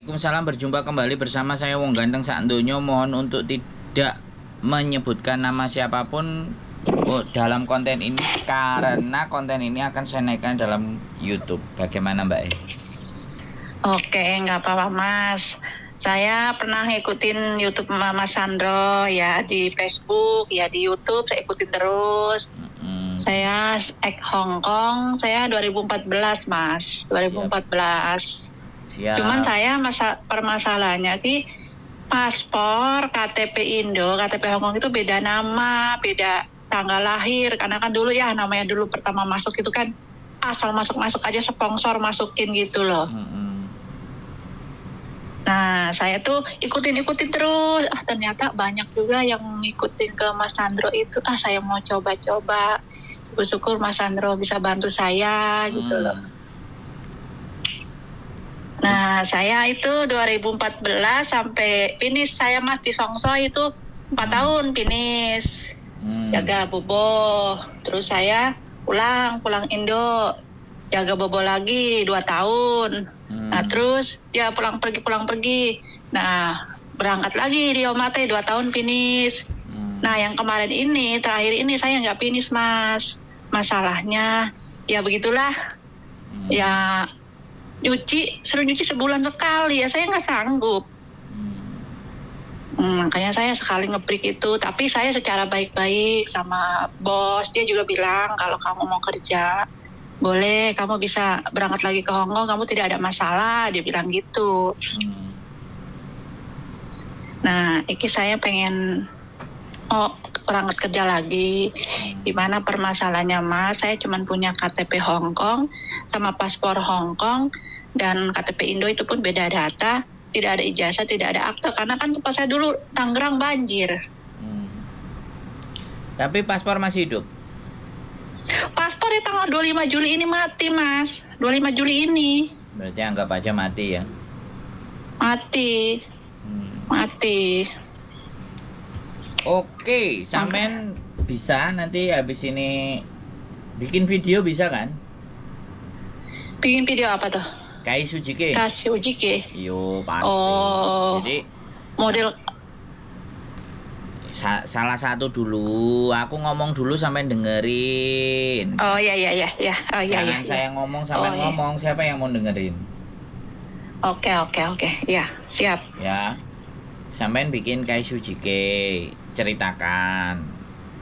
Waalaikumsalam, berjumpa kembali bersama saya Wong Ganteng Sakdonyo. Mohon untuk tidak menyebutkan nama siapapun dalam konten ini karena konten ini akan saya naikkan dalam YouTube. Bagaimana Mbak E? Oke, nggak apa-apa Mas. Saya pernah ngikutin YouTube Mas Sandro ya, di Facebook ya, di YouTube saya ikutin terus. Saya Hong Kong, saya 2014 Mas, 2014. Siap. Cuman saya permasalahannya di paspor, KTP Indo, KTP Hong Kong itu beda nama, beda tanggal lahir. Karena kan dulu ya namanya dulu pertama masuk itu kan asal masuk aja sponsor masukin gitu loh. Nah saya tuh ikutin terus. Ternyata banyak juga yang ngikutin ke Mas Sandro itu. Saya mau coba-coba. Syukur-syukur Mas Sandro bisa bantu saya gitu loh. Nah, saya itu 2014 sampai finish saya Mas di Songso itu 4 tahun finish. Jaga bobo. Terus saya pulang Indo. Jaga bobo lagi 2 tahun. Nah, terus ya pulang pergi. Nah, berangkat lagi di Omate 2 tahun finish. Nah, yang kemarin ini, terakhir ini saya nggak finish Mas. Masalahnya ya begitulah. Ya suruh nyuci sebulan sekali ya, saya nggak sanggup. Makanya saya sekali nge-break itu, tapi saya secara baik-baik sama bos, dia juga bilang kalau kamu mau kerja boleh, kamu bisa berangkat lagi ke Hong Kong, kamu tidak ada masalah, dia bilang gitu. Nah, ini saya pengen berangkat kerja lagi. Gimana permasalahannya Mas? Saya cuma punya KTP Hong Kong sama paspor Hong Kong, dan KTP Indo itu pun beda data, tidak ada ijazah, tidak ada akte, karena kan tempat saya dulu Tangerang banjir. Tapi paspor masih hidup? Paspor di tanggal 25 Juli ini mati Mas, 25 Juli ini. Berarti anggap aja mati ya? Mati. Oke, sampean bisa nanti habis ini bikin video bisa kan? Bikin video apa tuh? Kasih Ujike. Yo pasti. Jadi model salah satu dulu, aku ngomong dulu sampai dengerin. Oh iya. Jangan saya ngomong sampai ngomong, siapa yang mau dengerin? Oke. Ya, siap. Ya. Sampean bikin Kasih Ujike, ceritakan.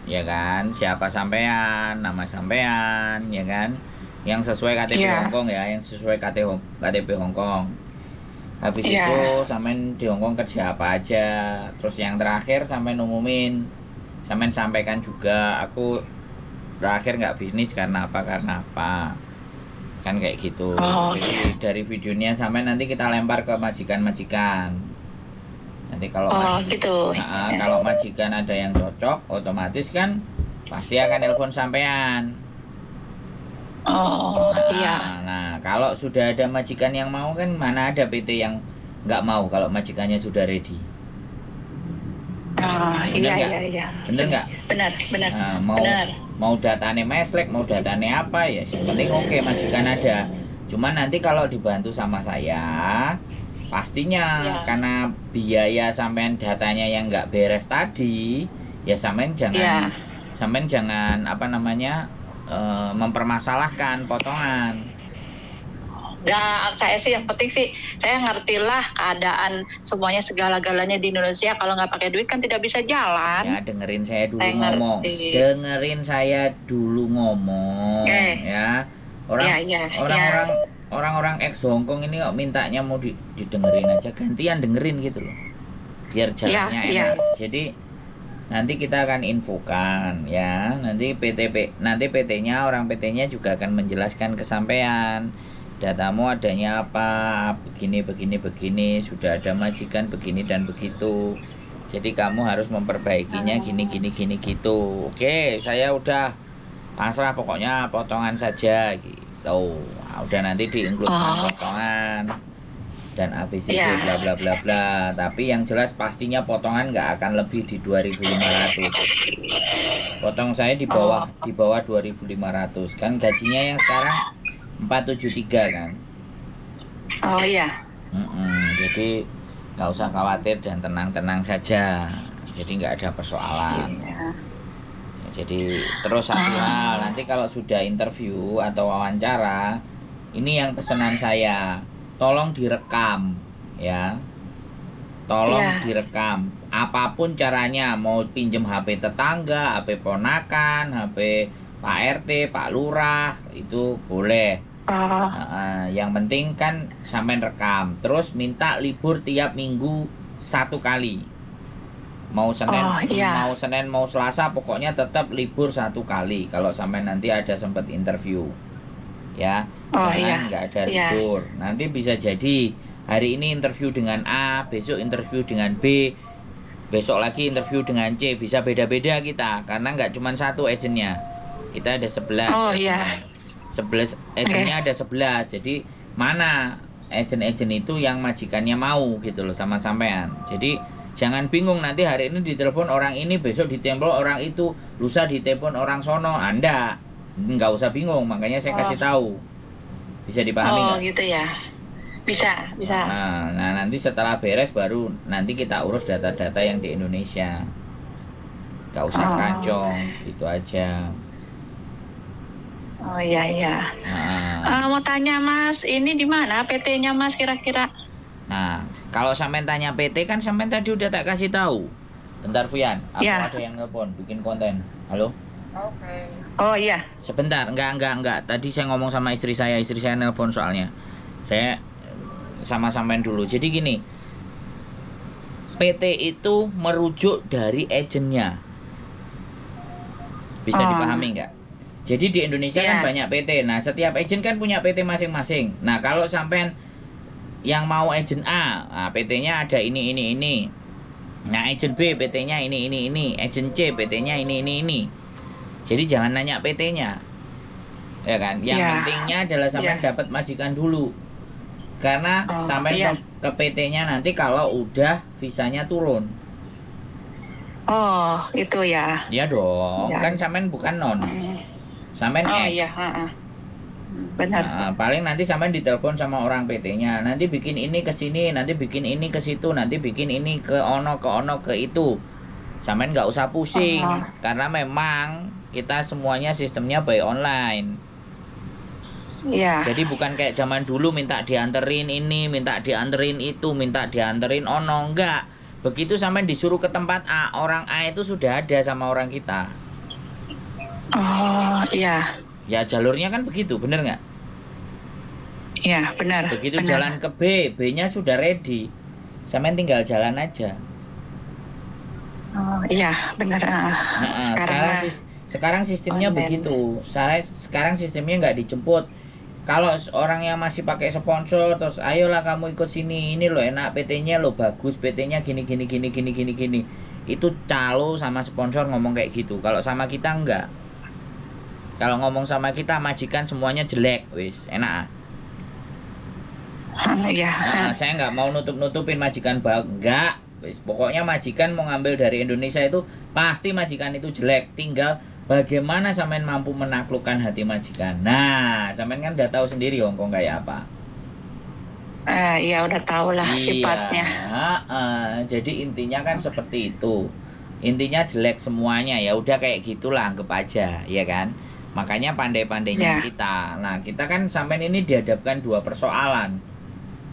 Ya kan? Siapa sampean, nama sampean, ya kan? Yang sesuai KTP Hong Kong ya, yang sesuai KTP Hong Kong. Habis itu sampean di Hong Kong kerja apa aja. Terus yang terakhir sampean umumin, sampean sampaikan juga aku terakhir nggak bisnis karena apa kan kayak gitu. Jadi dari videonya sampean nanti kita lempar ke majikan. Nanti kalau kalau majikan ada yang cocok, otomatis kan pasti akan telepon sampean. Nah, kalau sudah ada majikan yang mau kan, mana ada PT yang nggak mau kalau majikannya sudah ready. Iya. Bener nggak? Benar. Nah, mau datane meslek, mau datane apa ya, yang penting oke, majikan ada. Cuman nanti kalau dibantu sama saya, pastinya karena biaya sampean datanya yang nggak beres tadi, ya sampean jangan mempermasalahkan potongan. Nah, saya sih yang penting sih saya ngertilah keadaan semuanya segala-galanya di Indonesia. Kalau nggak pakai duit kan tidak bisa jalan. Ya dengerin saya dulu ngomong. Ya. Orang-orang ex Hongkong ini kok mintanya mau didengerin aja, gantian dengerin gitu loh. Biar jalannya enak. Jadi nanti kita akan infokan ya. Nanti PT-nya, orang PT-nya juga akan menjelaskan ke sampean. Datamu adanya apa, begini, sudah ada majikan begini dan begitu. Jadi kamu harus memperbaikinya gini gitu. Oke, saya udah pasrah, pokoknya potongan saja gitu. Nah, udah nanti di-include potongan. Dan habis itu bla bla bla bla. Tapi yang jelas pastinya potongan nggak akan lebih di 2.500. Potong saya di bawah 2.500 kan, gajinya yang sekarang 473 kan. Oh iya. Jadi nggak usah khawatir dan tenang-tenang saja. Jadi nggak ada persoalan. Iya. Jadi terus satu hal, nanti kalau sudah interview atau wawancara, ini yang pesanan saya, tolong direkam ya. Tolong Iya. direkam. Apapun caranya, mau pinjem HP tetangga, HP ponakan, HP Pak RT, Pak Lurah, itu boleh. Oh, Yang penting kan sampean rekam. Terus minta libur tiap minggu 1 kali. Mau Senin, oh iya. mau Senin, mau Selasa, pokoknya tetap libur 1 kali. Kalau sampai nanti ada sempat interview, ya, Oh jangan iya. nggak ada Iya. libur. Nanti bisa jadi hari ini interview dengan A, besok interview dengan B, besok lagi interview dengan C. Bisa beda-beda kita, karena nggak cuma satu agentnya. Kita ada 11 Oh agentnya. iya. 11 agentnya ada 11. Jadi mana agent-agent itu yang majikannya mau gitu loh sama sampean. Jadi jangan bingung nanti hari ini ditelepon orang ini, besok ditelepon orang itu, lusa ditelepon orang sono. Anda nggak usah bingung, makanya saya kasih tahu. Bisa dipahami Oh nggak? gitu ya. Bisa. Nah, nanti setelah beres baru nanti kita urus data-data yang di Indonesia. Nggak usah Oh. kacong, gitu aja. Oh iya. Nah, Mau tanya Mas, ini di mana PT-nya Mas kira-kira? Nah, kalau sampean tanya PT kan sampean tadi udah tak kasih tahu. Bentar Fuyan, aku Ya. ada yang nelpon bikin konten. Halo? Oh iya. Sebentar, enggak. Tadi saya ngomong sama istri saya nelpon soalnya. Saya sama sampean dulu. Jadi gini, PT itu merujuk dari agennya. Bisa Oh. dipahami nggak? Jadi di Indonesia kan Iya. banyak PT. Nah, setiap agen kan punya PT masing-masing. Nah, kalau sampean yang mau agent A, nah, PT-nya ada ini. Nah, agent B PT-nya ini. Agent C PT-nya ini. Jadi jangan nanya PT-nya. Ya kan? Yang Ya. pentingnya adalah sampean dapat majikan dulu. Karena Oh, sampean iya. ke PT-nya nanti kalau udah visanya turun. Oh, itu ya. Ya dong, Ya. kan sampean bukan non. Sampean Oh X. iya, benar. Nah, paling nanti sampean ditelepon sama orang PT-nya, nanti bikin ini ke sini, nanti bikin ini ke situ, nanti bikin ini ke ono ke itu. Sampean nggak usah pusing, Oh. karena memang kita semuanya sistemnya by online. Iya. Jadi bukan kayak zaman dulu minta dianterin ini, minta dianterin itu, minta dianterin ono, enggak. Begitu sampean disuruh ke tempat A, orang A itu sudah ada sama orang kita. Oh iya. Ya jalurnya kan begitu, bener nggak? Iya, benar. Begitu benar. jalan ke B, B-nya sudah ready. Sampean tinggal jalan aja. Oh iya, benar. Sekarang sistemnya online. begitu. Sekarang sistemnya nggak dijemput. Kalau orang yang masih pakai sponsor, terus ayolah kamu ikut sini, ini lo enak PT-nya lo bagus, PT-nya gini. Itu calo sama sponsor ngomong kayak gitu. Kalau sama kita enggak. Kalau ngomong sama kita majikan semuanya jelek, wis enak. Iya. Saya nggak mau nutup-nutupin majikan enggak. Wis, pokoknya majikan mau ngambil dari Indonesia itu pasti majikan itu jelek. Tinggal bagaimana sampean mampu menaklukkan hati majikan. Nah, sampean kan udah tahu sendiri Hongkong kayak apa. Iya udah tahu lah sifatnya. Jadi intinya kan seperti itu. Intinya jelek semuanya, ya udah kayak gitulah, anggap aja, ya kan. Makanya pandai-pandainya kita. Nah, kita kan sampean ini dihadapkan 2 persoalan.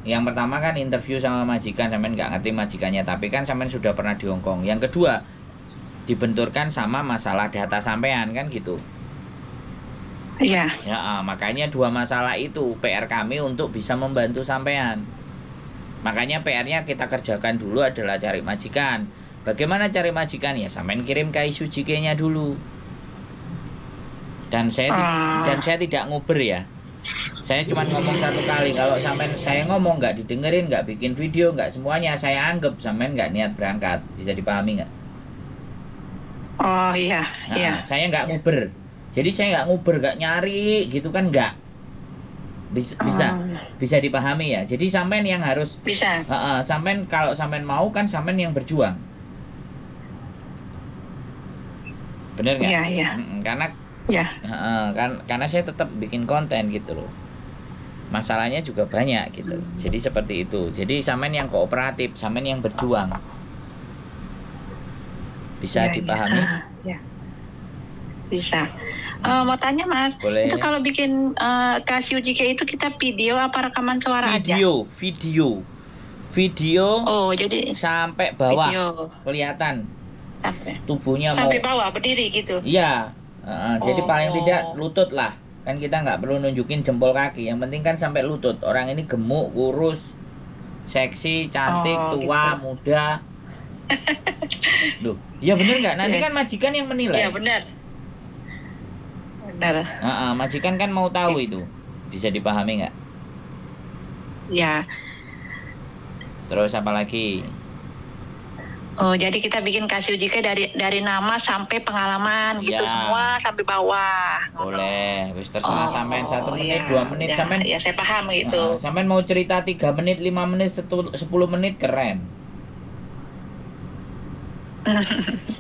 Yang pertama kan interview sama majikan, sampean nggak ngerti majikannya, tapi kan sampean sudah pernah di Hongkong. Yang kedua, dibenturkan sama masalah data sampean kan gitu. Iya. Makanya 2 masalah itu PR kami untuk bisa membantu sampean. Makanya PR-nya kita kerjakan dulu adalah cari majikan. Bagaimana cari majikan? Ya sampean kirim ke ISUJIKE-nya dulu. Dan saya tidak nguber ya. Saya cuma ngomong 1 kali. Kalau sampean saya ngomong nggak didengerin, nggak bikin video, nggak semuanya, saya anggap sampean nggak niat berangkat. Bisa dipahami nggak? Oh iya. Iya. Saya nggak nguber. Jadi saya nggak nguber, nggak nyari gitu kan, nggak. Bisa dipahami ya. Jadi sampean yang harus Bisa. Sampean kalau sampean mau kan sampean yang berjuang. Bener nggak? Iya. Karena Ya. karena saya tetap bikin konten gitu loh. masalahnya juga banyak gitu. Jadi seperti itu. Jadi sampean yang kooperatif, sampean yang berjuang. Bisa dipahami? Ya, bisa. Mau tanya Mas, boleh. itu kalau bikin Casio JK itu kita video apa rekaman suara aja? Video. Oh, jadi sampai bawah video. Kelihatan Sampai tubuhnya sampai bawah berdiri gitu. Iya. Jadi paling tidak lutut lah. Kan kita nggak perlu nunjukin jempol kaki. Yang penting kan sampai lutut. Orang ini gemuk, kurus, seksi, cantik, tua, gitu. muda. Loh, ya bener nggak? Nanti kan majikan yang menilai. Iya benar. Benar. Majikan kan mau tahu itu. Bisa dipahami nggak? Ya. Terus apa lagi? Oh, jadi kita bikin Casio JK dari nama sampai pengalaman gitu semua sampai bawah. Boleh, wis terserah sampean 1 menit, 2 menit sampean. Ya, saya paham gitu. Sampean mau cerita 3 menit, 5 menit, 10 menit keren.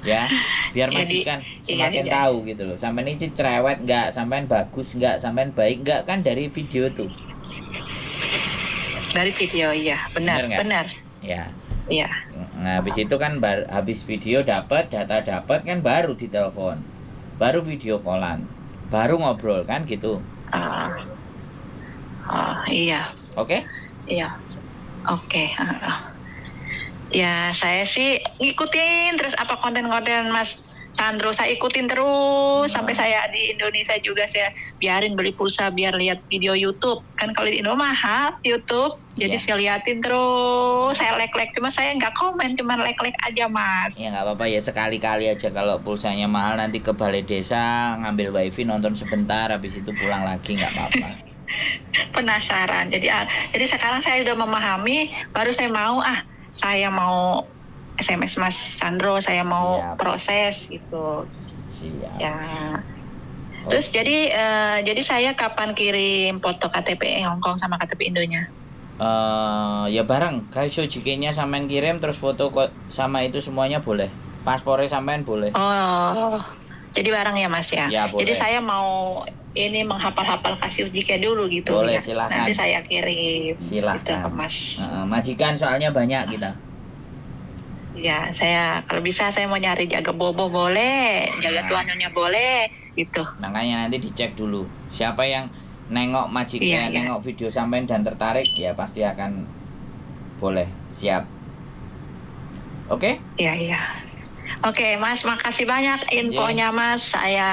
Ya, biar majikan semakin tahu gitu loh. Sampean ini cerewet enggak, sampean bagus enggak, sampean baik enggak, kan dari video tuh. Dari video, iya, benar. Ya. Iya. Nah, habis itu kan habis video dapat, data dapat kan baru ditelepon. Baru video callan. Baru ngobrol kan gitu. Iya. Oke? Iya. Oke. Ya, saya sih ngikutin terus apa konten-konten Mas Sandro, saya ikutin terus sampai saya di Indonesia juga saya biarin beli pulsa biar lihat video YouTube. Kan kalau di Indo mahal YouTube, jadi saya liatin terus, saya like-like, cuma saya nggak komen, cuma like-like aja Mas. Ya nggak apa-apa ya, sekali-kali aja. Kalau pulsanya mahal nanti ke balai desa ngambil wifi, nonton sebentar, habis itu pulang lagi, nggak apa-apa. Penasaran, jadi sekarang saya udah memahami, baru saya mau SMS Mas Sandro, saya mau proses gitu. Siap. Ya. Terus jadi saya kapan kirim foto KTP Hongkong sama KTP Indonya? Ya bareng, Casio JK-nya sampean kirim, terus foto sama itu semuanya boleh. Paspornya sampean boleh. Oh. Jadi bareng ya Mas ya? Ya boleh. Jadi saya mau ini menghafal-hafal Casio JK dulu gitu. Boleh, ya. silakan. Nanti saya kirim. Silakan. Gitu ke Mas. Majikan soalnya banyak kita. Ya, kalau bisa saya mau nyari jaga bobo boleh, jaga tuannya boleh, gitu. Makanya nanti dicek dulu. Siapa yang nengok majikan, nengok video sampean dan tertarik, ya pasti akan boleh. Siap. Oke? Iya. Oke, Mas, makasih banyak infonya, Mas. Saya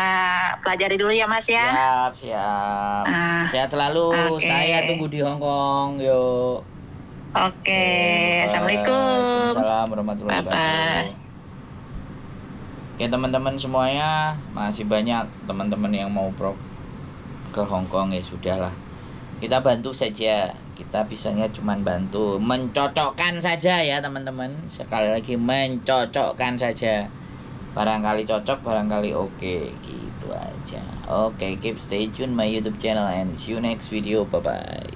pelajari dulu ya, Mas ya. Siap. Sehat selalu. Saya tunggu di Hongkong. Yuk. Oke. Assalamualaikum. Waalaikumsalam warahmatullahi wabarakatuh. Oke teman-teman semuanya, masih banyak teman-teman yang mau ke Hongkong, ya sudahlah. Kita bantu saja. Kita bisanya cuma bantu, mencocokkan saja ya teman-teman. Sekali lagi mencocokkan saja. Barangkali cocok, barangkali oke, gitu aja. Oke, keep stay tune my YouTube channel and see you next video. Bye bye.